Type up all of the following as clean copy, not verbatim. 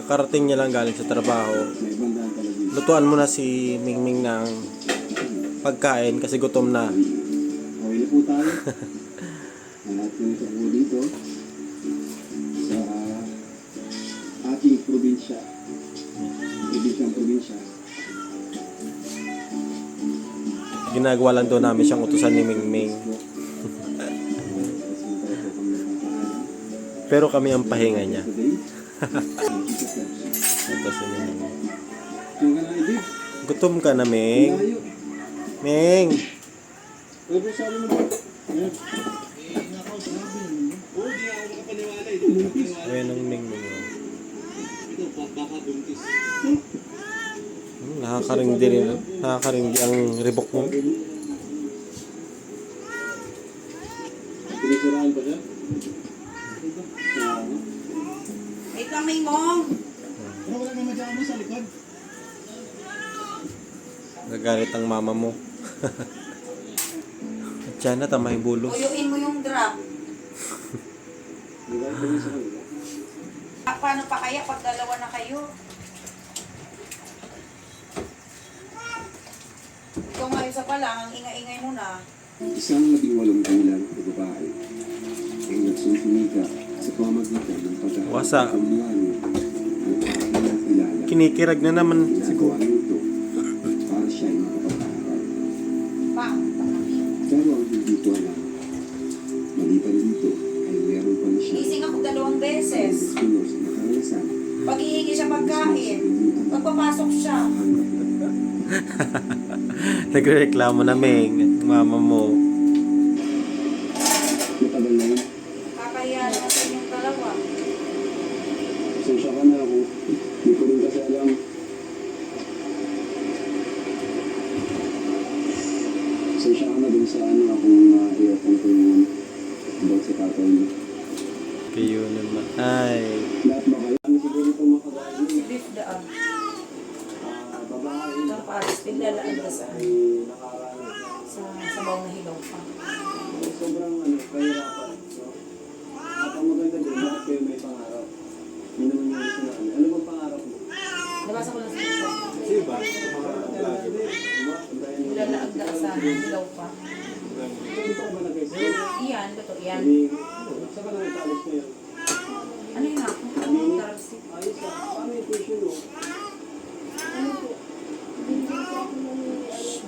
Kakarating niya lang galing sa trabaho. Lutuan mo na si Mingming ng pagkain kasi gutom na. Okay na po tayo. At punta po dito sa ating probinsya. Probinsya. Ginagawa lang doon namin siyang utusan ni Mingming. Pero kami ang pahinga niya. Ito si Mingming. Gutom ka na, Ming. Ming! Ayun ang Mingming. Nakakaringdi rin. Nakakaringdi ang ribok mo. Pinisiraan ba siya? Wait lang, Mingmong. Pero wala naman dyan mo sa likod. Nagalit ang mama mo. Diyan na, tamay bulos. Uyuin mo yung drop. Paano pa kaya pag dalawa na kayo? Ikaw nga isa pa lang, ang ingay-ingay mo na. Isang 18 gulang na babae ang nagsusumika sa pamagitan ng Wasa. pagkakakuliwan ng aking kilala. Kinikirag na naman siguro. Ginagawa nito para siya ay makapag-aaral. Pa. Pero ang hindi ko alam, maliban dito ay meron pa na siya Gising ako 2 beses. kilos na karanasan. Pag-ihingi siya pagkain. Pagpapasok siya. Nagreklamo na, Ming. Mama mo. Matagal na yun. Kakahiya naman sa inyong dalawa. Pasensya ka na ako. Hindi ko rin kasi alam. Pasensya ka na dun sa kung i-open ko yun about sa tatay mo. Kayo naman. Ay. Lahat ba kayo? Ano siguro itong makagawa Si yun? Biff Daan. Babae Ito pares, biglalaan ka sa ay nakaranas sa sabaw na hilaw pa. na sobrang kahirapan. No? At ang maganda din, lahat kayo may pangarap. Yun naman yung gusto namin. Ano bang pangarap mo? Nabasa ko lang sa ito. Diba? Pangarap lagi din. Diba? Biglalaan ka sa hilaw pa. Saan ka ba nag-explain? Iyan, ito, iyan. Saan ka nag-college na yun? Ano yun ako? Tarsi. Ayos ka. Paano yung tuition mo? Ano po?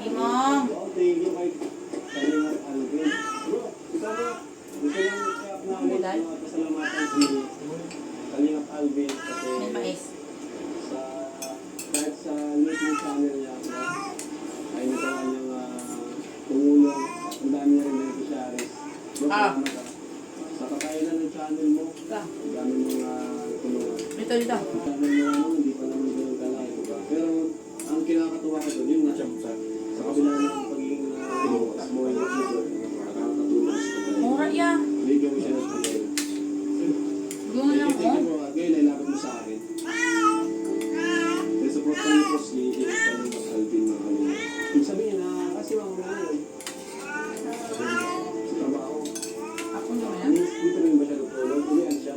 Mimong! Thank you kay Kalingap Alvin. Bro, ikaw na. Gusto lang namin pasalamatan si Kalingap Alvin kasi May mais. kahit sa YouTube channel niya ay nagawa niyang tumulong at ang dami niya rin beneficiaries. Bro, salamat ka. Sa kakailan ng channel mo, ang dami mong tulungan. Dito, dito. Ang channel mo hindi pa naman ganun kalaki, diba? Pero ang kinakatuwa ko doon, yun nga sa kabila ng pagiging small YouTuber, nakakatulong sa kanya. Mura yan. Bigyan mo siya ng tulong. Yung lang Thank you ko. po. Ngayon, nilapit mo sa akin. Kaya support kami po si Kalingap Alvin mga kanina. Ibig sabihin na kasi mga mga yun. Sa trabaho. Ako naman. Dito rin ba siya nagtulong? Ulian siya.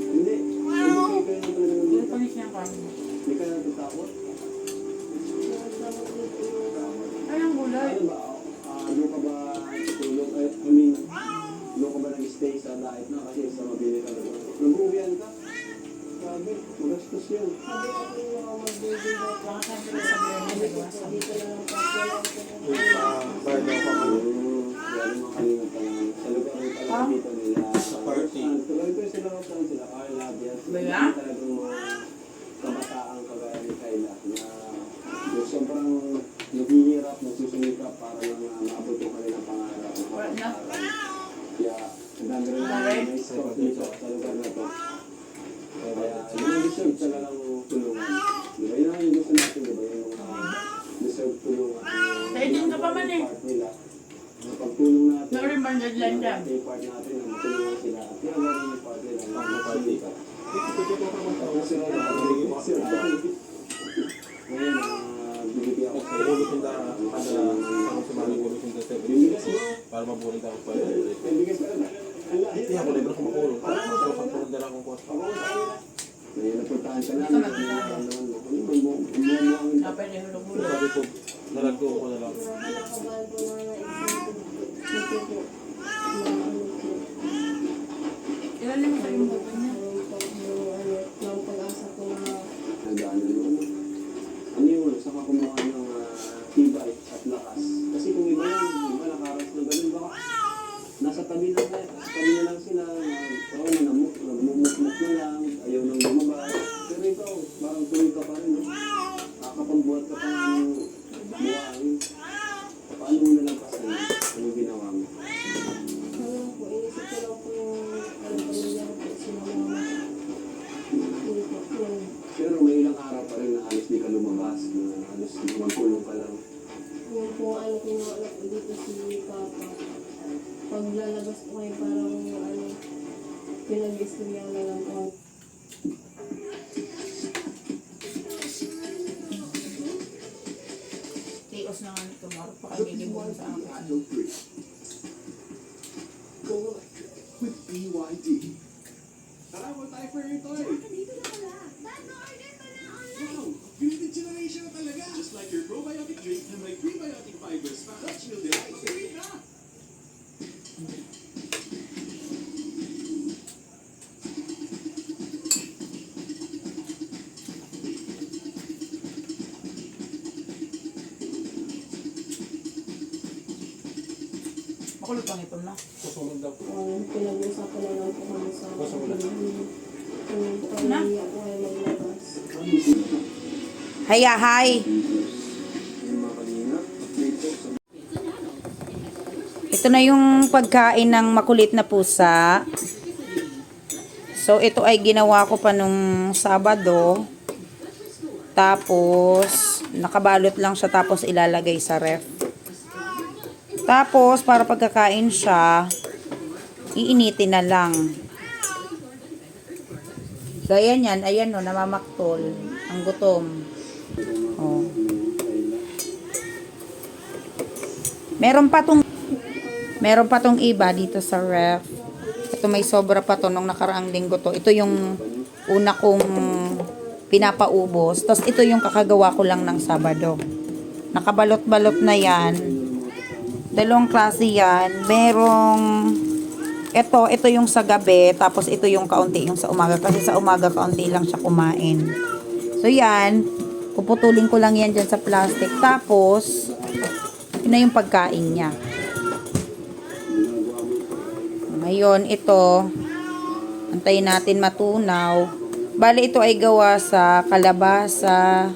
Hindi. Hindi kayo na talaga Hindi nandito. pa niya siya kami. Hindi ka natatakot? Ay, ang gulay. Ano ba? Doon ka ba tutulong? I mean, doon ka ba nag-stay sa diet na kasi sa mabili ka doon? Nag-uwian ka? Grabe, magastos yun. Baka sabi ko sa Bernay, nagwasa. Bardo pa mo. Galing mga kalingan pa naman. Sa lugar rin pala dito nila. Sa party. Tuloy ko sila kung saan sila. Carla, Bias. Ba yan? Talagang mga kabataang kagaya ni Kayla na yung sobrang naghihirap, nagsusumikap para lang maabot yung kanilang pangarap. Wala na. Kaya, ang dami rin namin na stop dito sa lugar na to. Kaya, yun ang deserve talagang tulungan. Di ba? Yun ang gusto natin, di ba? Yung deserve tulungan. Dahil din ka pa man eh. Part nila. Sa pagtulong natin. Naurin ba ang deadline dyan? Yung part natin na matulungan sila. At yung mga part nila na magsulikat. Tapos sila na ngayon, bibigyan ako sa iyo. Para mabulit ako pa. Bigas ka na. Ang lahi. Hindi ako libre kung makulong. Pero pag tulong dala akong kuwas pa. May napuntahan ka namin. Umuamang Dapat yung hulog-hulog. Sabi ko, nalagdo ko na lang. Ilan naman kayo mo niya? nagdaan na ano. Ano yun? Saka kumuha ng tibay at lakas. Kasi kung iba yan, iba nakaras na ganun. Baka nasa tabi lang sila. Nagmumukmuk na lang. Ayaw nang lumabas. Pero ikaw, parang tuloy ka pa rin. No? Nakakapagbuhat ka pa ng buhangin. Paano mo nalang kasi? Ano ginawa mo? Pero may ilang araw pa rin na halos di ka lumabas, na halos magkulong ka lang. Yung po ano ko yung anak ko dito si Papa. Pag lalabas ko kayo parang ano, pinag-istorya na lang ako. Tios na nga nito. Marap pa kami libuhan sa akin. With BYD. Tara, wala tayo for your toy. Wow, limited generation na talaga. Just like your probiotic drink na may prebiotic fibers para chill delight. Pili ka! Makulog pang ipon na. Susunod daw. Pinag-usapan na lang po kami sa Basta wala. kung pamilya ko ay maglabas. Haya, hi! Yung mga kanina, dito sa Ito na yung pagkain ng makulit na pusa. So, ito ay ginawa ko pa nung Sabado. Tapos, nakabalot lang siya tapos ilalagay sa ref. Tapos, para pagkakain siya, iinitin na lang. Gaya niyan, ayan o, namamaktol. Ang gutom. Oh. Meron pa tong iba dito sa ref. Ito may sobra pa to nung nakaraang linggo to. Ito yung una kong pinapaubos. Tapos ito yung kakagawa ko lang ng Sabado. Nakabalot-balot na yan. Dalawang klase yan. Merong ito yung sa gabi. Tapos ito yung kaunti yung sa umaga. Kasi sa umaga kaunti lang siya kumain. So yan. Puputulin ko lang yan dyan sa plastic. Tapos yun na yung pagkain niya. Ngayon, ito, antayin natin matunaw. Bali, ito ay gawa sa kalabasa.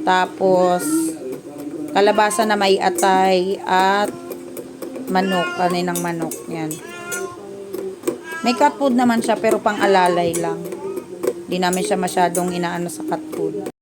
Tapos, kalabasa na may atay at manok, kaninang manok. Yan. May cat food naman siya, pero pang alalay lang. Hindi namin siya masyadong inaano sa cat food.